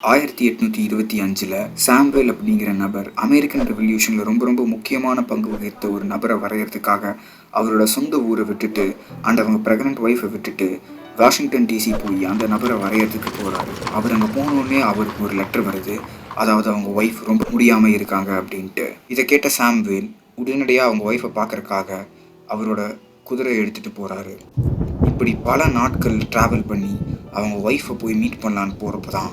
1825 Samvel அப்படிங்கிற நபர் American ரெவல்யூஷனில் ரொம்ப ரொம்ப முக்கியமான பங்கு வகித்த ஒரு நபரை வரையறதுக்காக அவரோட சொந்த ஊரை விட்டுட்டு அவங்க ப்ரெக்னென்ட் ஒய்ஃபை விட்டுட்டு வாஷிங்டன் டிசி போய் அந்த நபரை வரையறதுக்கு போகிறாரு. அவர் அங்கே போனோடனே அவருக்கு ஒரு லெட்டர் வருது. அதாவது அவங்க ஒய்ஃப் ரொம்ப முடியாமல் இருக்காங்க அப்படின்ட்டு. இதை கேட்ட சாம்வெல் உடனடியாக அவங்க ஒய்ஃபை பார்க்கறக்காக அவரோட குதிரை எடுத்துகிட்டு போகிறாரு. இப்படி பல நாட்கள் ட்ராவல் பண்ணி அவங்க ஒய்ஃபை போய் மீட் பண்ணலான்னு போகிறப்ப தான்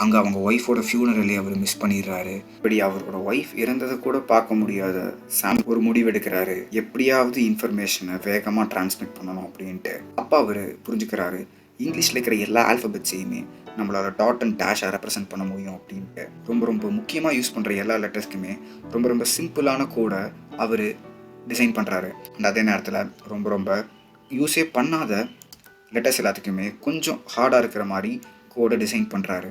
அங்கே அவங்க ஒய்ஃபோட ஃபியூனரலே அவர் மிஸ் பண்ணிடுறாரு. இப்படி அவரோட ஒய்ஃப் இறந்ததை கூட பார்க்க முடியாத சாம் ஒரு முடிவெடுக்கிறாரு, எப்படியாவது இன்ஃபர்மேஷனை வேகமாக டிரான்ஸ்மிட் பண்ணணும் அப்படின்ட்டு. அப்போ அவர் புரிஞ்சுக்கிறாரு, இங்கிலீஷில் இருக்கிற எல்லா ஆல்ஃபபெட்ஸையுமே நம்மளோட டாட் அண்ட் டேஷாக ரெப்ரசென்ட் பண்ண முடியும் அப்படின்ட்டு. ரொம்ப ரொம்ப முக்கியமாக யூஸ் பண்ணுற எல்லா லெட்டர்ஸ்க்குமே ரொம்ப ரொம்ப சிம்பிளான கோடை அவர் டிசைன் பண்ணுறாரு. அண்ட் அதே நேரத்தில் ரொம்ப ரொம்ப யூஸே பண்ணாத லெட்டர்ஸ் எல்லாத்துக்குமே கொஞ்சம் ஹார்டாக இருக்கிற மாதிரி கோடை டிசைன் பண்ணுறாரு.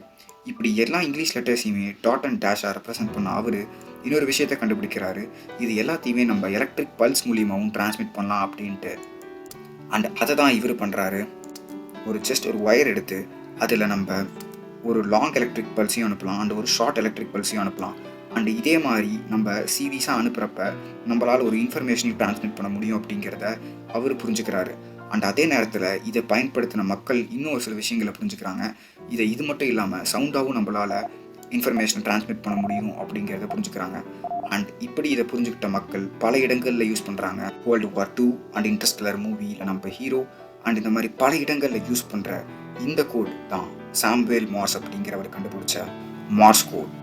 இப்படி எல்லா இங்கிலீஷ் லெட்டர்ஸையுமே டாட் அண்ட் டேஷாக ரெப்ரசென்ட் பண்ண அவர் இன்னொரு விஷயத்தை கண்டுபிடிக்கிறாரு. இது எல்லாத்தையுமே நம்ம எலக்ட்ரிக் பல்ஸ் மூலியமாகவும் டிரான்ஸ்மிட் பண்ணலாம் அப்படின்ட்டு. அண்ட் அதை தான் இவர் பண்ணுறாரு. ஒரு ஒயர் எடுத்து அதில் நம்ம ஒரு லாங் எலக்ட்ரிக் பல்ஸையும் அனுப்பலாம் அண்ட் ஒரு ஷார்ட் எலக்ட்ரிக் பல்ஸையும் அனுப்பலாம். அண்ட் இதே மாதிரி நம்ம சீரீஸாக அனுப்புகிறப்ப நம்மளால் ஒரு இன்ஃபர்மேஷனையும் டிரான்ஸ்மிட் பண்ண முடியும் அப்படிங்கிறத அவர் புரிஞ்சுக்கிறாரு. அண்ட் அதே நேரத்தில் இதை பயன்படுத்தின மக்கள் இன்னும் ஒரு சில விஷயங்களை புரிஞ்சுக்கிறாங்க. இது மட்டும் இல்லாமல் சவுண்டாகவும் நம்மளால் இன்ஃபர்மேஷனை டிரான்ஸ்மிட் பண்ண முடியும் அப்படிங்கிறத புரிஞ்சுக்கிறாங்க. அண்ட் இப்படி இதை புரிஞ்சுக்கிட்ட மக்கள் பல இடங்களில் யூஸ் பண்ணுறாங்க. வேர்ல்டு வார் 2 அண்ட் இன்டர்ஸ்டெல்லர் மூவியில் நம்ம ஹீரோ அண்ட் இந்த மாதிரி பல இடங்களில் யூஸ் பண்ணுற இந்த கோட் தான் சாம்வெல் மார்ஸ் அப்படிங்கிறவர் கண்டுபிடிச்ச மார்ஸ் கோட்.